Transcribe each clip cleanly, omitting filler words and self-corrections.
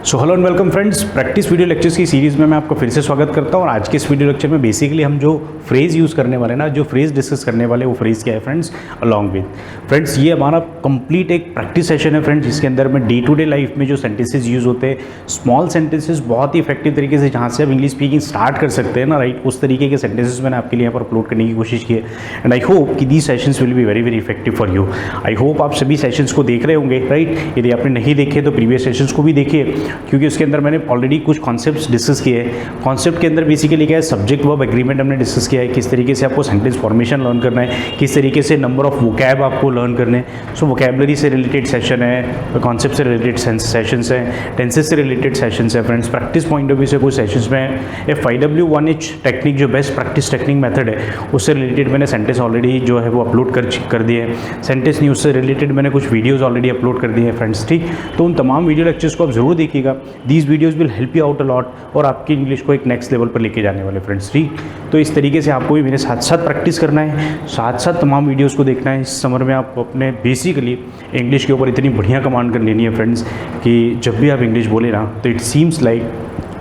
So hello and welcome friends, practice video lectures की series में मैं आपको फिर से स्वागत करता हूँ। और आज के इस वीडियो लेक्चर में बेसिकली हम जो फ्रेज़ यूज़ करने वाले ना, जो फ्रेज़ डिस्कस करने वाले वो फ्रेज़ क्या है फ्रेंड्स, अलॉन्ग विद। फ्रेंड्स ये हमारा कंप्लीट एक प्रैक्टिस सेशन है फ्रेंड्स, जिसके अंदर में डे टू डे लाइफ में जो सेंटेंसेज यूज़ होते हैं, स्मॉल सेंटेंसेज बहुत ही इफेक्टिव तरीके से जहाँ से आप इंग्लिश स्पीकिंग स्टार्ट कर सकते हैं ना, राइट, उस तरीके के सेंटेंसेज मैंने आपके लिए यहाँ पर अपलोड करने की कोशिश की है। एंड आई होप कि these sessions will be very very effective for you. I hope आप सभी सेशंस को देख रहे होंगे, राइट। यदि आपने नहीं देखे तो प्रीवियस सेशंस को भी देखिए, क्योंकि उसके अंदर मैंने ऑलरेडी कुछ कॉन्सेप्ट्स डिस्कस किए हैं। कॉन्सेप्ट के अंदर बेसिकली क्या है, सब्जेक्ट वर्ब एग्रीमेंट हमने डिस्कस किया है, किस तरीके से आपको सेंटेंस फॉर्मेशन लर्न करना है, किस तरीके से नंबर ऑफ वोकैब आपको लर्न करने हैं। सो वोकैबलरी से रिलेटेड सेशन है, कॉन्सेप्ट से रिलेटेड सेशंस हैं, टेंसेस से रिलेटेड सेशंस है friends. Practice point of view से कुछ सेशंस में FIW1H टेक्निक, जो बेस्ट प्रैक्टिस टेक्निक मेथड है, उससे रिलेटेड मैंने सेंटेंस ऑलरेडी जो है वो अपलोड कर दिए हैं। सेंटेंस न्यूज़ से रिलेटेड मैंने कुछ वीडियोस ऑलरेडी अपलोड कर दिए हैं फ्रेंड्स, ठीक। तो उन तमाम वीडियो लेक्चर्स को आप जरूर देखिएगा। These videos will help you out a lot और आपकी इंग्लिश को एक नेक्स्ट लेवल पर लेके जाने वाले फ्रेंड्स, ठीक। तो इस तरीके से आपको भी मेरे साथ साथ प्रैक्टिस करना है, साथ साथ तमाम वीडियोज़ को देखना है। इस समर में आपको अपने बेसिकली इंग्लिश के ऊपर इतनी बढ़िया कमांड कर लेनी है फ्रेंड्स कि जब भी आप इंग्लिश बोले ना तो it seems like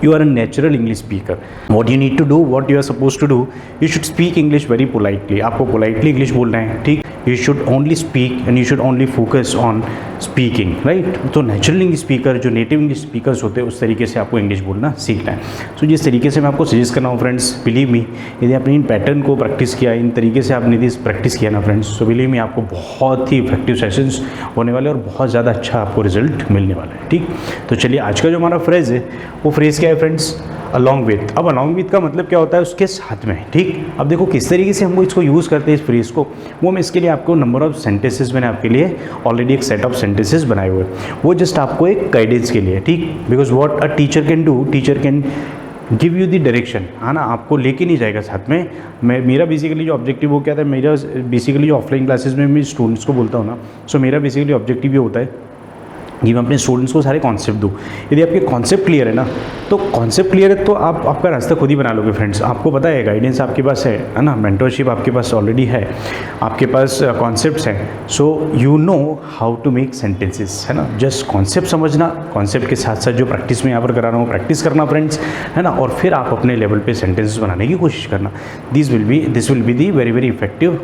you are a natural English speaker. What you need to do, what you are supposed to do, you should speak English very politely. आपको politely English बोलना है, ठीक। You should only speak and you should only focus on speaking, right? तो natural English speaker, जो native English speakers होते हैं, उस तरीके से आपको इंग्लिश बोलना सीखना है। सो जिस तरीके से मैं आपको सजेस्ट कर रहा हूँ फ्रेंड्स, बिलीव मी, यदि आपने इन पैटर्न को प्रैक्टिस किया, इन तरीके से आपने यदि प्रैक्टिस किया ना फ्रेंड्स, तो बिलीव मी आपको बहुत ही इफेक्टिव सेशंस होने वाले और बहुत ज़्यादा अच्छा आपको रिजल्ट मिलने वाला है, ठीक। तो चलिए आज का जो हमारा फ्रेज़ है वो फ्रेज़ क्या है फ्रेंड्स, अलॉन्ग विथ। अब अलॉन्ग विथ का मतलब क्या होता है, उसके साथ में, ठीक। अब देखो किस तरीके से हम इसको यूज़ करते हैं इस फ्रेज को, वो मैं इसके लिए आपको नंबर ऑफ सेंटेंसेस मैंने आपके लिए ऑलरेडी एक सेट ऑफ सेंटेंसेस बनाए हुए हैं, वो जस्ट आपको एक गाइडेंस के लिए, ठीक। Because what a teacher can do, teacher can give you the direction, है ना, आपको लेके नहीं जाएगा साथ में। मेरा बेसिकली जो ऑब्जेक्टिव वो क्या था, मेरा बेसिकली जो ऑफलाइन क्लासेस में मैं स्टूडेंट्स को बोलता हूँ ना, सो मेरा बेसिकली ऑब्जेक्टिव ये होता है कि मैं अपने स्टूडेंट्स को सारे कॉन्सेप्ट दूँ। यदि आपके कॉन्सेप्ट क्लियर है ना, तो कॉन्सेप्ट क्लियर है तो आप आपका रास्ता खुद ही बना लोगे फ्रेंड्स। आपको पता है, गाइडेंस आपके पास है ना, मेंटरशिप आपके पास ऑलरेडी है, आपके पास कॉन्सेप्ट्स हैं, so you know how to make sentences, है ना। जस्ट कॉन्सेप्ट समझना, कॉन्सेप्ट के साथ साथ जो प्रैक्टिस में यहाँ पर करा रहा हूँ प्रैक्टिस करना फ्रेंड्स, है ना, और फिर आप अपने लेवल पे सेंटेंसेस बनाने की कोशिश करना। This will be the very very effective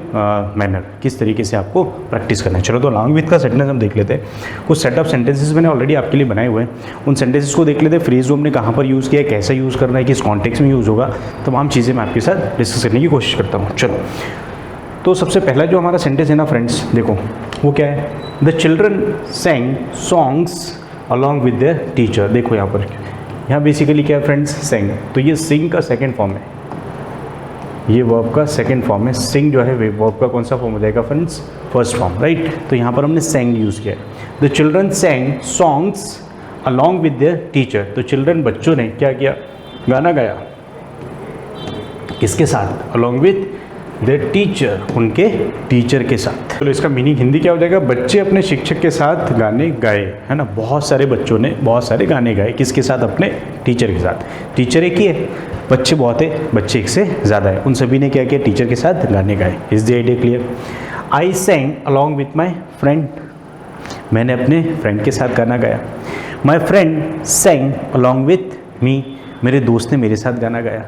manner, किस तरीके से आपको प्रैक्टिस करना है। चलो तो अलॉन्ग विथ का सेंटेंस हम देख लेते हैं। कुछ सेट ऑफ सेंटेंसेस मैंने ऑलरेडी आपके लिए बनाए हुए हैं, उन सेंटेंसेस को देख लेते हैं। फ्रेज को हमने कहाँ पर यूज़ किया है, कैसे यूज़ करना है, किस कॉन्टेक्स्ट में यूज़ होगा, तमाम चीज़ें मैं आपके साथ डिस्कस करने की कोशिश करता हूँ। चलो तो सबसे पहला जो हमारा सेंटेंस है ना फ्रेंड्स, देखो वो क्या है, the children sang songs along with their teacher. देखो यहाँ पर, यहाँ बेसिकली क्या है फ्रेंड्स, सैंग, तो ये सिंग का सेकेंड फॉर्म है, ये वर्ब का सेकंड फॉर्म है। सिंग जो है वर्ब का कौन सा फॉर्म हो जाएगा फ्रेंड्स, फर्स्ट फॉर्म, राइट। तो यहाँ पर हमने सैंग यूज़ किया है। The children sang songs along with their teacher. तो चिल्ड्रन, बच्चों ने क्या किया, गाना गाया, किसके साथ, अलॉन्ग विद देयर टीचर, उनके टीचर के साथ। तो इसका मीनिंग हिंदी क्या हो जाएगा, बच्चे अपने शिक्षक के साथ गाने गाए, है ना। बहुत सारे बच्चों ने बहुत सारे गाने गाए, किसके साथ, अपने टीचर के साथ। टीचर एक ही है, बच्चे बहुत है, बच्चे एक से ज़्यादा है, उन सभी ने क्या किया, टीचर के साथ गाने गाए। Is the idea clear. I सैंग along with my friend, मैंने अपने फ्रेंड के साथ गाना गाया। My friend सैंग along with me, मेरे दोस्त ने मेरे साथ गाना गाया।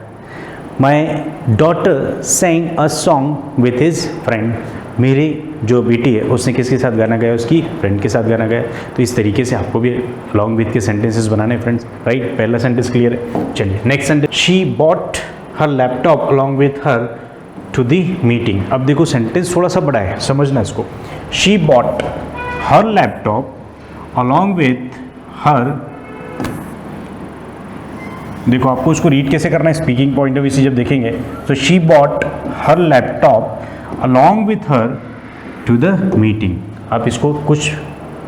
My daughter सैंग a song with his friend, मेरी जो बेटी है उसने किसके साथ गाना गाया, उसकी फ्रेंड के साथ गाना गाया। तो इस तरीके से आपको भी अलॉन्ग विथ के सेंटेंसेस बनाने फ्रेंड्स, राइट। पहला सेंटेंस क्लियर है। चलिए next sentence, she bought her laptop along with her to the meeting. अब देखो सेंटेंस थोड़ा सा बड़ा है, समझना इसको। She bought her laptop along with her, देखो आपको उसको रीड कैसे करना है स्पीकिंग पॉइंट ऑफ व्यू से जब देखेंगे, तो she bought her laptop along with her to the meeting. आप इसको कुछ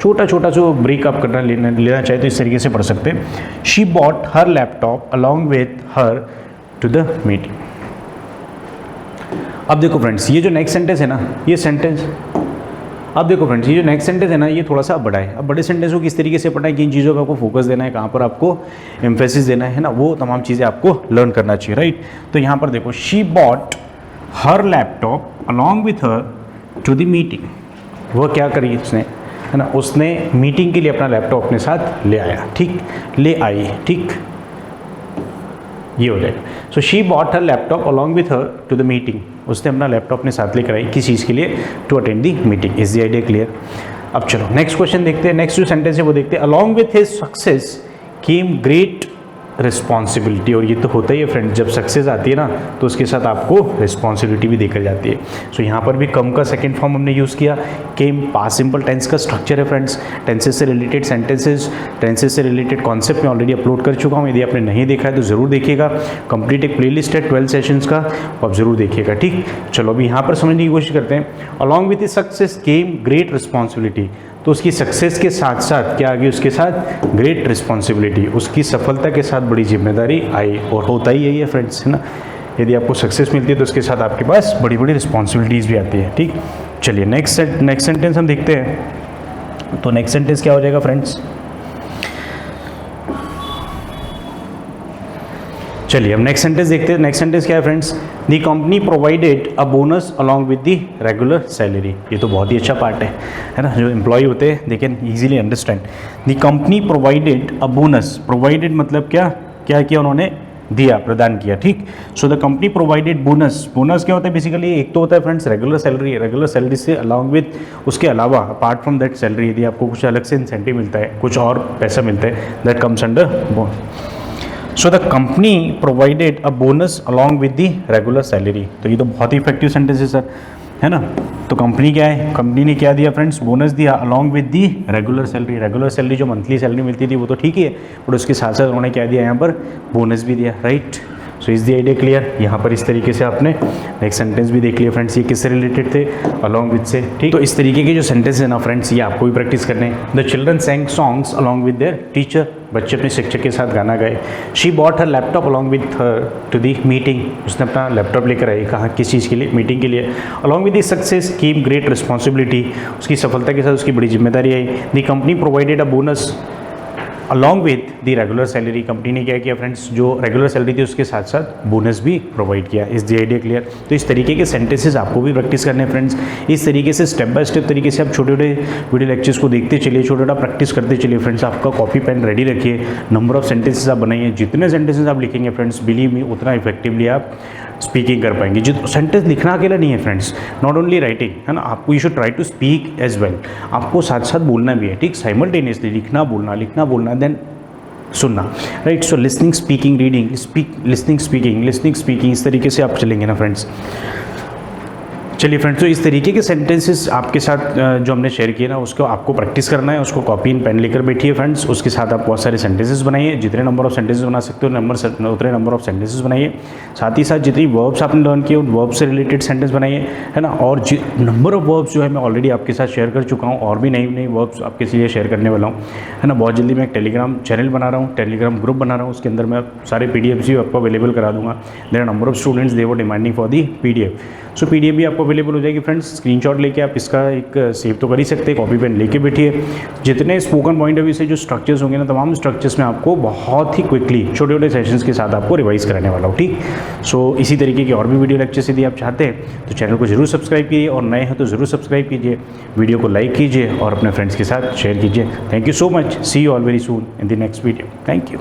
छोटा छोटा जो ब्रेक आप करना लेना चाहे तो इस तरीके से पढ़ सकते हैं, she bought her laptop along with her to the meeting. अब देखो फ्रेंड्स, ये जो नेक्स्ट सेंटेंस है ना, ये सेंटेंस, अब देखो फ्रेंड्स, ये जो नेक्स्ट सेंटेंस है ना, ये थोड़ा सा बड़ा है। अब बड़े सेंटेंस को किस तरीके से पढ़ना है, किन चीज़ों पर आपको फोकस देना है, कहाँ पर आपको एम्फेसिस देना है ना, वो तमाम चीज़ें आपको लर्न करना चाहिए, राइट। तो यहाँ पर देखो, she bought her laptop along with her to the meeting, वह क्या करी उसने, है ना, उसने मीटिंग के लिए अपना लैपटॉप अपने साथ ले आया, ठीक, ले आई, ठीक, ये हो जाएगा। So she bought her laptop along with her to the meeting, उसने अपना लैपटॉप अपने साथ लेकर आई किस चीज़ के लिए, to attend the meeting. Is the idea clear? अब चलो नेक्स्ट क्वेश्चन देखते हैं, नेक्स्ट जो सेंटेंस है वो देखते हैं। Along with his success came great responsibility, और ये तो होता ही है फ्रेंड्स, जब सक्सेस आती है ना तो उसके साथ आपको रिस्पॉन्सिबिलिटी भी देकर जाती है। सो यहाँ पर भी कम का सेकंड फॉर्म हमने यूज़ किया। केम पास्ट सिंपल टेंस का स्ट्रक्चर है फ्रेंड्स, टेंसेस से रिलेटेड सेंटेंसेस, टेंसेस से रिलेटेड कॉन्सेप्ट मैं ऑलरेडी अपलोड कर चुका हूँ, यदि आपने नहीं देखा है तो ज़रूर देखिएगा। कंप्लीट एक प्लेलिस्ट है 12 सेशंस का, आप ज़रूर देखिएगा, ठीक। चलो अभी यहाँ पर समझने की कोशिश करते हैं। Along with success came great responsibility, तो उसकी सक्सेस के साथ साथ क्या आ गई, उसके साथ ग्रेट रिस्पॉन्सिबिलिटी, उसकी सफलता के साथ बड़ी जिम्मेदारी आई। और होता ही यही है फ्रेंड्स, है ना, यदि आपको सक्सेस मिलती है तो उसके साथ आपके पास बड़ी बड़ी रिस्पॉन्सिबिलिटीज़ भी आती है, ठीक। चलिए नेक्स्ट सेंटेंस हम देखते हैं। तो नेक्स्ट सेंटेंस क्या हो जाएगा फ्रेंड्स, चलिए हम नेक्स्ट सेंटेंस देखते हैं। नेक्स्ट सेंटेंस क्या है friends, the company provided a bonus along with the regular salary. ये तो बहुत ही अच्छा पार्ट है ना, जो एम्प्लॉय होते हैं they can easily understand. The company provided a bonus, provided मतलब क्या क्या किया उन्होंने, दिया, प्रदान किया, ठीक। So the company provided bonus, bonus क्या होता है बेसिकली, एक तो होता है friends regular salary, regular salary से अलॉन्ग विद, उसके अलावा अपार्ट फ्रॉम दैट सैलरी यदि आपको कुछ अलग से इंसेंटिव मिलता है, कुछ और पैसा मिलता है, that comes under bonus. So the company provided a bonus along with the regular salary. तो ये तो बहुत ही इफेक्टिव सेंटेंस है सर, है ना। तो कंपनी क्या है, कंपनी ने क्या दिया फ्रेंड्स, बोनस दिया along with the regular salary. Regular salary जो मंथली सैलरी मिलती थी वो तो ठीक ही है, बट उसके साथ साथ उन्होंने क्या दिया यहाँ पर, बोनस भी दिया, right. So is the idea clear? यहाँ पर इस तरीके से आपने नेक्स्ट सेंटेंस भी देख लिया फ्रेंड्स, ये किससे रिलेटेड थे, अलॉन्ग विद से, ठीक। तो इस तरीके के जो सेंटेंस है ना फ्रेंड्स, ये आपको भी प्रैक्टिस करने हैं। The children sang songs along with their teacher, बच्चे अपने शिक्षक के साथ गाना गाए। She bought her laptop along with her to the meeting, उसने अपना लैपटॉप लेकर आई, कहाँ, किस चीज़ के लिए, मीटिंग के लिए। Along with the success came great responsibility, उसकी सफलता के साथ उसकी बड़ी जिम्मेदारी आई। The company provided a bonus along with the regular salary, company ने क्या किया फ्रेंड्स, जो रेगुलर सैलरी थी उसके साथ साथ बोनस भी प्रोवाइड किया। इस द आइडिया क्लियर? तो इस तरीके के सेंटेंसेस आपको भी प्रैक्टिस करने हैं फ्रेंड्स। इस तरीके से स्टेप बाय स्टेप तरीके से आप छोटे छोटे वीडियो लेक्चर्स को देखते चलिए, छोटा छोटा प्रैक्टिस करते चलिए फ्रेंड्स। आपका कॉपी पेन रेडी रखिए, नंबर ऑफ सेंटेंसेस आप बनाइए, जितने सेंटेंसेस आप लिखेंगे फ्रेंड्स बिलीव मी उतना इफेक्टिवली आप स्पीकिंग कर पाएंगे। जो सेंटेंस लिखना अकेला नहीं है फ्रेंड्स, नॉट ओनली राइटिंग, है ना, आपको you should try to speak as well, आपको साथ साथ बोलना भी है, ठीक। साइमल्टेनियसली लिखना बोलना देन सुनना, right. So listening speaking reading, listening speaking, इस तरीके से आप चलेंगे ना फ्रेंड्स। चलिए फ्रेंड्स, तो इस तरीके के सेंटेंसेस आपके साथ जो हमने शेयर किए ना, उसको आपको प्रैक्टिस करना है, उसको कॉपी एंड पेन लेकर बैठिए फ्रेंड्स। उसके साथ आप बहुत सारे सेंटेंसेस बनाइए, जितने नंबर ऑफ सेंटेंसेस बना सकते हो उतने नंबर ऑफ सेंटेंसेस बनाइए। साथ ही साथ जितनी वर्ब्स आपने लर्न किए उन वर्ब से रिलेटेड सेंटेंस बनाइए, है ना। और नंबर ऑफ वर्ब्स जो है मैं ऑलरेडी आपके साथ शेयर कर चुका हूँ, और भी नई वर्ब्स आपके लिए शेयर करने वाला हूँ, है ना। बहुत जल्दी मैं एक टेलीग्राम चैनल बना रहा हूँ, टेलीग्राम ग्रुप बना रहा हूँ, उसके अंदर मैं सारे PDFs भी आपको अवेलेबल करा दूँगा। There are number of students they were demanding for the PDF, so PDF भी आपको अवेलेबल हो जाएगी फ्रेंड्स। स्क्रीनशॉट लेके आप इसका एक सेव तो कर ही सकते हैं, कॉपी पेन लेके बैठिए। जितने स्पोकन पॉइंट ऑफ व्यू से जो स्ट्रक्चर्स होंगे ना, तमाम स्ट्रक्चर्स में आपको बहुत ही क्विकली छोटे छोटे सेशंस के साथ आपको रिवाइज कराने वाला हूँ, ठीक। सो इसी तरीके के और भी वीडियो लेक्चर्स यदि आप चाहते हैं तो चैनल को जरूर सब्सक्राइब कीजिए, और नए हैं तो ज़रूर सब्सक्राइब कीजिए, वीडियो को लाइक कीजिए और अपने फ्रेंड्स के साथ शेयर कीजिए। Thank you so much, see you all very soon in the next video. Thank you.